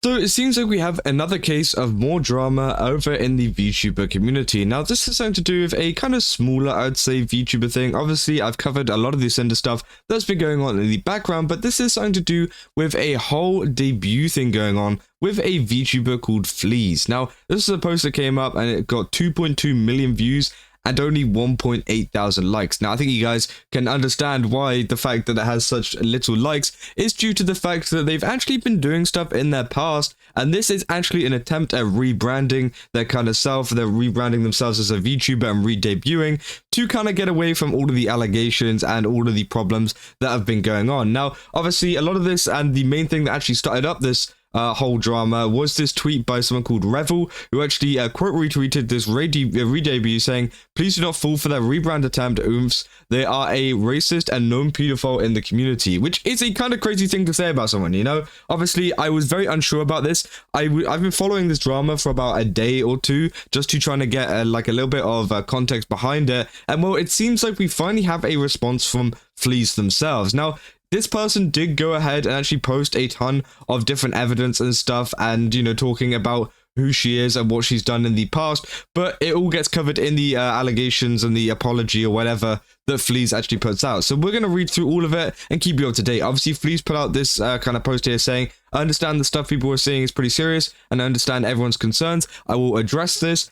So it seems like we have another case of more drama over in the VTuber community. Now this is something to do with a kind of smaller, I'd say, VTuber thing. Obviously I've covered a lot of the Cinder stuff that's been going on in the background, but this is something to do with a whole debut thing going on with a VTuber called Fleas. Now this is a post that came up and it got 2.2 million views and only 1.8 thousand likes. Now I think you guys can understand why the fact that it has such little likes is due to the fact that they've actually been doing stuff in their past, and this is actually an attempt at rebranding their kind of self. They're rebranding themselves as a VTuber and re-debuting to kind of get away from all of the allegations and all of the problems that have been going on. Now obviously a lot of this, and the main thing that actually started up this whole drama was this tweet by someone called Revel, who actually quote retweeted this re-debut saying, "Please do not fall for their rebrand attempt, oomphs. They are a racist and known pedophile in the community," which is a kind of crazy thing to say about someone, you know? Obviously, I was very unsure about this. I've been following this drama for about a day or two, just to trying to get like a little bit of context behind it, and well, it seems like we finally have a response from Fleas themselves. Now, this person did go ahead and actually post a ton of different evidence and stuff, and, you know, talking about who she is and what she's done in the past, but it all gets covered in the allegations and the apology or whatever that Fleas actually puts out. So we're going to read through all of it and keep you up to date. Obviously, Fleas put out this kind of post here saying, "I understand the stuff people are seeing is pretty serious, and I understand everyone's concerns. I will address this.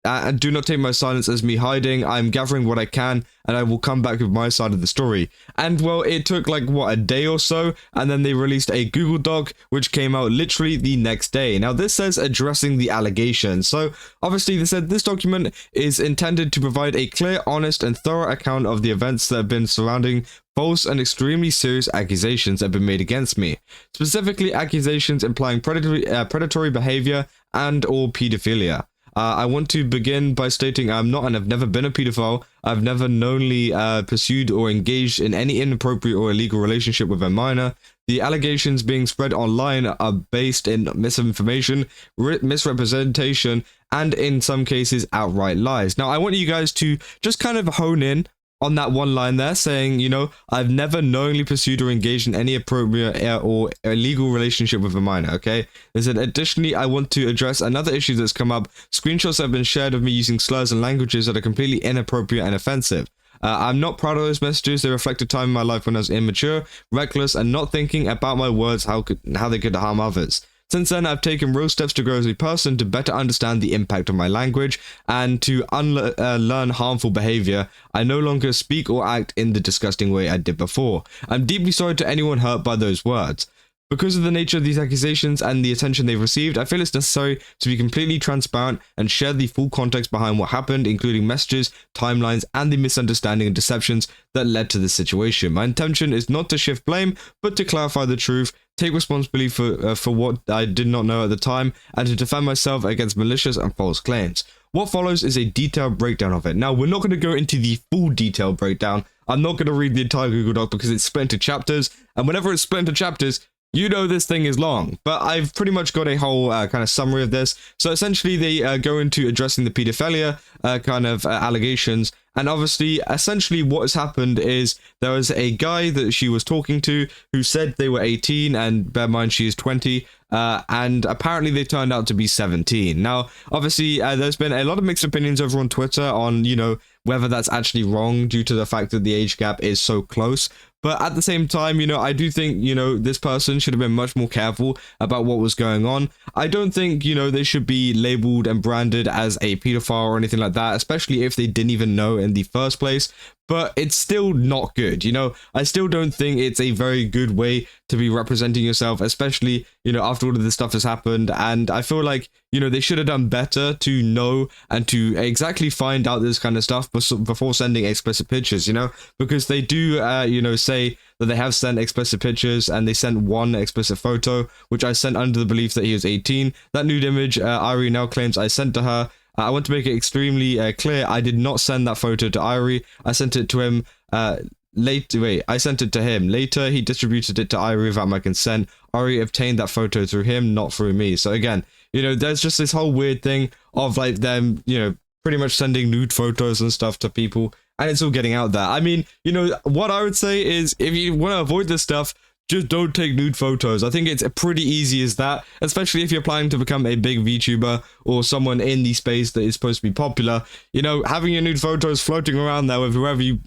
And do not take my silence as me hiding. I'm gathering what I can, and I will come back with my side of the story." And well, it took like, what, a day or so, and then they released a Google Doc, which came out literally the next day. Now this says addressing the allegations. So obviously they said this document is intended to provide a clear, honest, and thorough account of the events that have been surrounding false and extremely serious accusations that have been made against me, specifically accusations implying predatory behavior and or pedophilia. I want to begin by stating I'm not and have never been a pedophile. I've never knowingly pursued or engaged in any inappropriate or illegal relationship with a minor. The allegations being spread online are based in misinformation, misrepresentation, and in some cases outright lies. Now I want you guys to just kind of hone in on that one line there, saying, you know, I've never knowingly pursued or engaged in any appropriate or illegal relationship with a minor, okay? They said, additionally, I want to address another issue that's come up. Screenshots have been shared of me using slurs and languages that are completely inappropriate and offensive. I'm not proud of those messages. They reflect a time in my life when I was immature, reckless, and not thinking about my words, how they could harm others. Since then, I've taken real steps to grow as a person, to better understand the impact of my language, and to learn harmful behavior. I no longer speak or act in the disgusting way I did before. I'm deeply sorry to anyone hurt by those words. Because of the nature of these accusations and the attention they've received, I feel it's necessary to be completely transparent and share the full context behind what happened, including messages, timelines, and the misunderstanding and deceptions that led to this situation. My intention is not to shift blame, but to clarify the truth, take responsibility for what I did not know at the time, and to defend myself against malicious and false claims. What follows is a detailed breakdown of it. Now, we're not going to go into the full detailed breakdown. I'm not going to read the entire Google Doc because it's split into chapters, and whenever it's split into chapters, you know this thing is long, but I've pretty much got a whole kind of summary of this. So essentially they go into addressing the pedophilia kind of allegations, and obviously essentially what has happened is there was a guy that she was talking to who said they were 18, and bear in mind she is 20, and apparently they turned out to be 17. Now obviously there's been a lot of mixed opinions over on Twitter on, you know, whether that's actually wrong due to the fact that the age gap is so close. But at the same time, you know, I do think, you know, this person should have been much more careful about what was going on. I don't think, you know, they should be labeled and branded as a pedophile or anything like that, especially if they didn't even know in the first place. But it's still not good, you know. I still don't think it's a very good way to be representing yourself, especially, you know, after all of this stuff has happened. And I feel like, you know, they should have done better to know and to exactly find out this kind of stuff before sending explicit pictures, you know, because they do, you know, say that they have sent explicit pictures, and they sent one explicit photo, which I sent under the belief that he was 18. That nude image, Irie now claims I sent to her. I want to make it extremely clear, I did not send that photo to Irie. I sent it to him I sent it to him. Later, he distributed it to Irie without my consent. Irie obtained that photo through him, not through me. So again, you know, there's just this whole weird thing of like them, you know, pretty much sending nude photos and stuff to people, and it's all getting out there. I mean, you know, what I would say is if you want to avoid this stuff, just don't take nude photos. I think it's pretty easy as that, especially if you're planning to become a big VTuber or someone in the space that is supposed to be popular. You know, having your nude photos floating around there with whoever you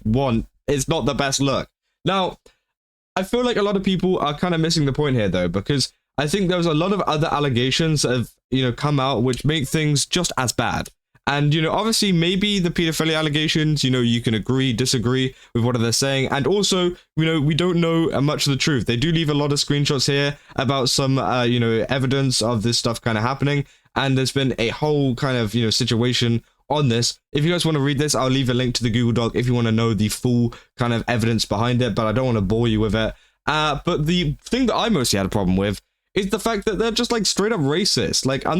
want is not the best look. Now, I feel like a lot of people are kind of missing the point here, though, because I think there's a lot of other allegations that have, come out which make things just as bad. And, obviously, maybe the pedophilia allegations, you can agree, disagree with what they're saying. And also, we don't know much of the truth. They do leave a lot of screenshots here about some, evidence of this stuff kind of happening. And there's been a whole kind of, situation on this. If you guys want to read this, I'll leave a link to the Google Doc if you want to know the full kind of evidence behind it. But I don't want to bore you with it. But the thing that I mostly had a problem with is the fact that they're just like straight up racist. Like, I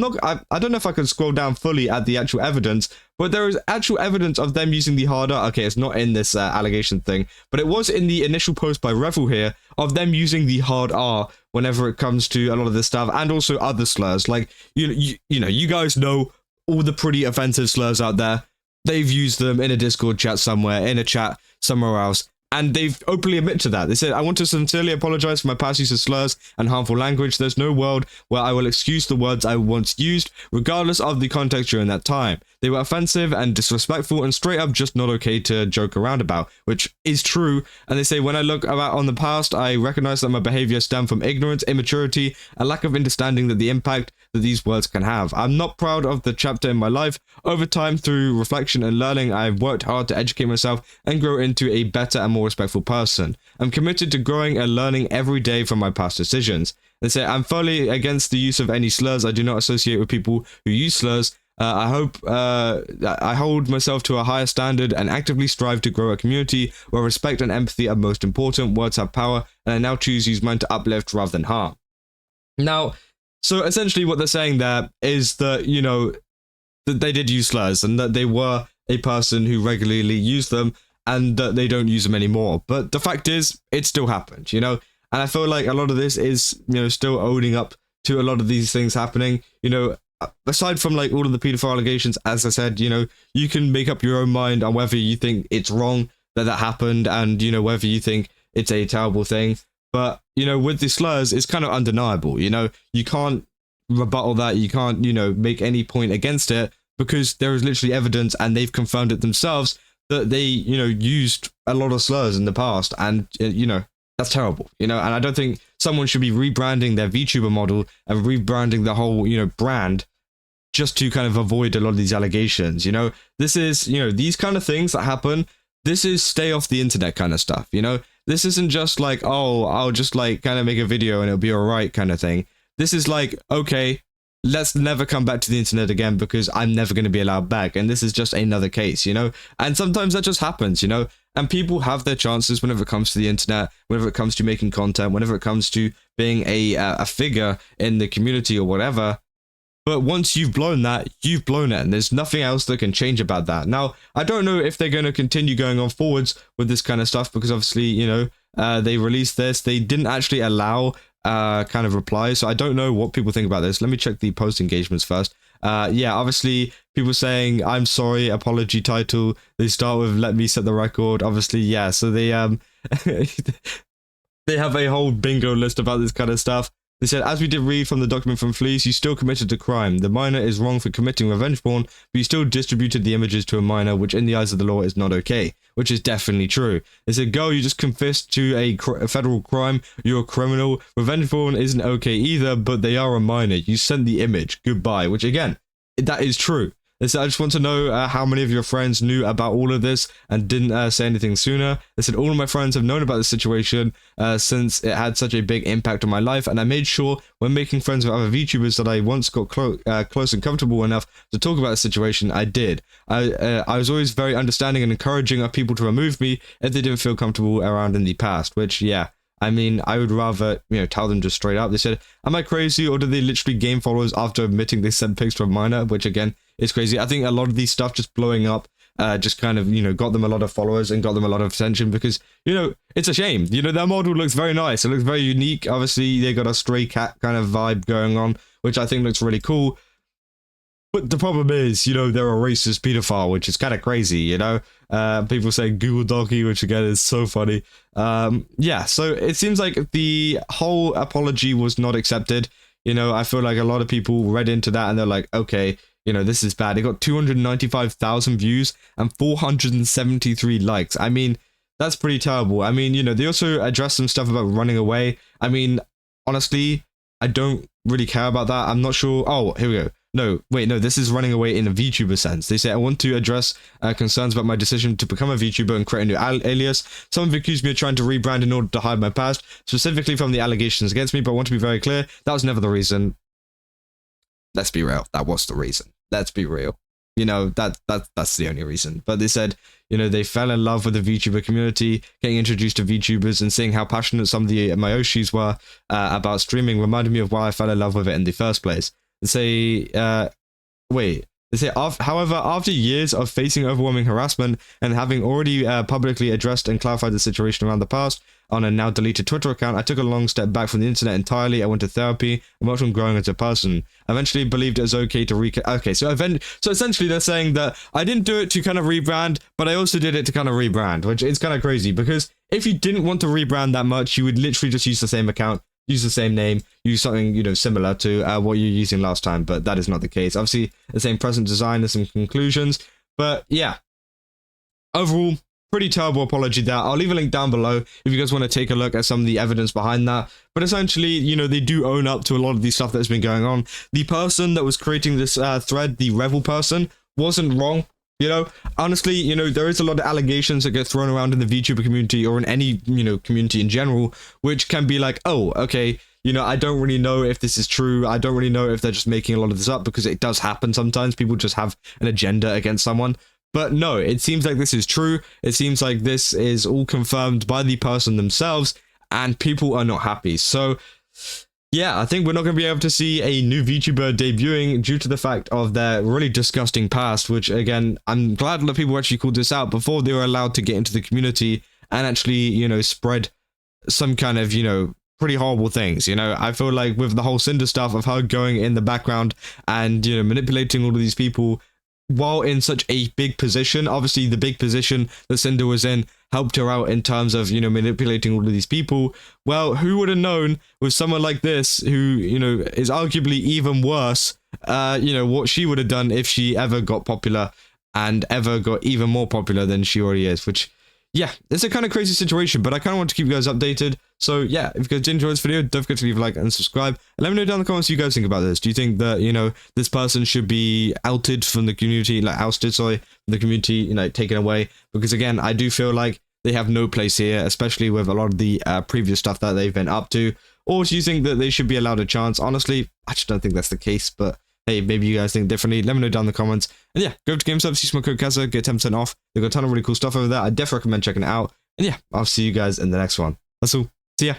don't know if I can scroll down fully at the actual evidence, but there is actual evidence of them using the hard R. Okay, it's not in this allegation thing, but it was in the initial post by Revel here of them using the hard R whenever it comes to a lot of this stuff, and also other slurs. Like, you guys know all the pretty offensive slurs out there. They've used them in a Discord chat somewhere, in a chat somewhere else. And they've openly admitted to that. They said, I want to sincerely apologize for my past use of slurs and harmful language. There's no world where I will excuse the words I once used, regardless of the context during that time. They were offensive and disrespectful and straight up just not okay to joke around about, which is true. And they say, when I look about on the past, I recognize that my behavior stemmed from ignorance, immaturity, and lack of understanding that the impact that these words can have. I'm not proud of the chapter in my life. Over time, through reflection and learning, I've worked hard to educate myself and grow into a better and more respectful person. I'm committed to growing and learning every day from my past decisions. They say, I'm fully against the use of any slurs. I do not associate with people who use slurs. I hold myself to a higher standard and actively strive to grow a community where respect and empathy are most important. Words have power, and I now choose to use mine to uplift rather than harm. Now, so essentially what they're saying there is that, that they did use slurs and that they were a person who regularly used them and that they don't use them anymore. But the fact is, it still happened, And I feel like a lot of this is, still owning up to a lot of these things happening, aside from like all of the pedophile allegations. As I said, you can make up your own mind on whether you think it's wrong that happened and, whether you think it's a terrible thing. But, with the slurs, it's kind of undeniable, you can't rebuttal that. You can't, make any point against it because there is literally evidence and they've confirmed it themselves that they, used a lot of slurs in the past. And, that's terrible, and I don't think someone should be rebranding their VTuber model and rebranding the whole, brand just to kind of avoid a lot of these allegations. This is, these kind of things that happen. This is stay off the internet kind of stuff. This isn't just like, oh, I'll just like kind of make a video and it'll be all right kind of thing. This is like, okay, let's never come back to the internet again because I'm never going to be allowed back. And this is just another case, and sometimes that just happens, and people have their chances whenever it comes to the internet, whenever it comes to making content, whenever it comes to being a figure in the community or whatever. But once you've blown that, you've blown it, and there's nothing else that can change about that. Now, I don't know if they're going to continue going on forwards with this kind of stuff because obviously, they released this. They didn't actually allow kind of replies, so I don't know what people think about this. Let me check the post engagements first. Yeah, obviously people saying I'm sorry, apology title. They start with let me set the record. Obviously, yeah, so they they have a whole bingo list about this kind of stuff. They said, as we did read from the document from Fleece, you still committed a crime. The minor is wrong for committing revenge porn, but you still distributed the images to a minor, which in the eyes of the law is not okay, which is definitely true. They said, girl, you just confessed to a federal crime. You're a criminal. Revenge porn isn't okay either, but they are a minor. You sent the image. Goodbye. Which, again, that is true. They said, I just want to know how many of your friends knew about all of this and didn't say anything sooner. They said, all of my friends have known about this situation since it had such a big impact on my life. And I made sure when making friends with other VTubers that I once got close and comfortable enough to talk about the situation, I did. I was always very understanding and encouraging of people to remove me if they didn't feel comfortable around in the past, which, yeah. I mean, I would rather, tell them just straight up. They said, am I crazy or did they literally gain followers after admitting they sent pics to a minor? Which, again, is crazy. I think a lot of these stuff just blowing up just kind of, got them a lot of followers and got them a lot of attention because, it's a shame. Their model looks very nice. It looks very unique. Obviously, they got a stray cat kind of vibe going on, which I think looks really cool. But the problem is, you know, they're a racist pedophile, which is kind of crazy, you know? People say Google Donkey, which again is so funny. Yeah, so it seems like the whole apology was not accepted. You know, I feel like a lot of people read into that and they're like, okay, you know, this is bad. It got 295,000 views and 473 likes. I mean, that's pretty terrible. I mean, you know, they also addressed some stuff about running away. I mean, honestly, I don't really care about that. I'm not sure. Oh, here we go. No, wait, no, this is running away in a VTuber sense. They say, I want to address concerns about my decision to become a VTuber and create a new alias. Some have accused me of trying to rebrand in order to hide my past, specifically from the allegations against me, but I want to be very clear, that was never the reason. Let's be real, that was the reason. Let's be real. You know, that's the only reason. But they said, you know, they fell in love with the VTuber community, getting introduced to VTubers and seeing how passionate some of the Mayoshis were about streaming reminded me of why I fell in love with it in the first place. They say, however, after years of facing overwhelming harassment and having already publicly addressed and clarified the situation around the past on a now deleted Twitter account, I took a long step back from the internet entirely. I went to therapy and worked on growing as a person. I eventually believed it was okay to so essentially they're saying that I didn't do it to kind of rebrand, but I also did it to kind of rebrand, which is kind of crazy because if you didn't want to rebrand that much, you would literally just use the same account, use the same name, use something, you know, similar to what you're using last time, but that is not the case. Obviously, the same present design and some conclusions, but yeah. Overall, pretty terrible apology there. I'll leave a link down below if you guys want to take a look at some of the evidence behind that. But essentially, you know, they do own up to a lot of the stuff that's been going on. The person that was creating this thread, the Revel person, wasn't wrong. You know, honestly, you know, there is a lot of allegations that get thrown around in the VTuber community or in any, you know, community in general, which can be like, oh, okay, you know, I don't really know if this is true. I don't really know if they're just making a lot of this up, because it does happen sometimes. People just have an agenda against someone. But no, it seems like this is true. It seems like this is all confirmed by the person themselves, and people are not happy. So yeah, I think we're not going to be able to see a new VTuber debuting due to the fact of their really disgusting past, which, again, I'm glad that people actually called this out before they were allowed to get into the community and actually, you know, spread some kind of, you know, pretty horrible things. You know, I feel like with the whole Cinder stuff of her going in the background and, you know, manipulating all of these people while in such a big position, obviously the big position that Cinder was in helped her out in terms of, you know, manipulating all of these people. Well, who would have known with someone like this who, you know, is arguably even worse, you know, what she would have done if she ever got popular and ever got even more popular than she already is, which, yeah, it's a kind of crazy situation, but I kind of want to keep you guys updated. So yeah, if you guys did enjoy this video, don't forget to leave a like and subscribe. And let me know down in the comments what you guys think about this. Do you think that, you know, this person should be outed from the community, like ousted, sorry, from the community, you know, taken away? Because again, I do feel like they have no place here, especially with a lot of the previous stuff that they've been up to. Or do you think that they should be allowed a chance? Honestly, I just don't think that's the case, but hey, maybe you guys think differently. Let me know down in the comments. And yeah, go over to GameStop, use my code Kazza, get 10% off. They've got a ton of really cool stuff over there. I definitely recommend checking it out. And yeah, I'll see you guys in the next one. That's all. See ya.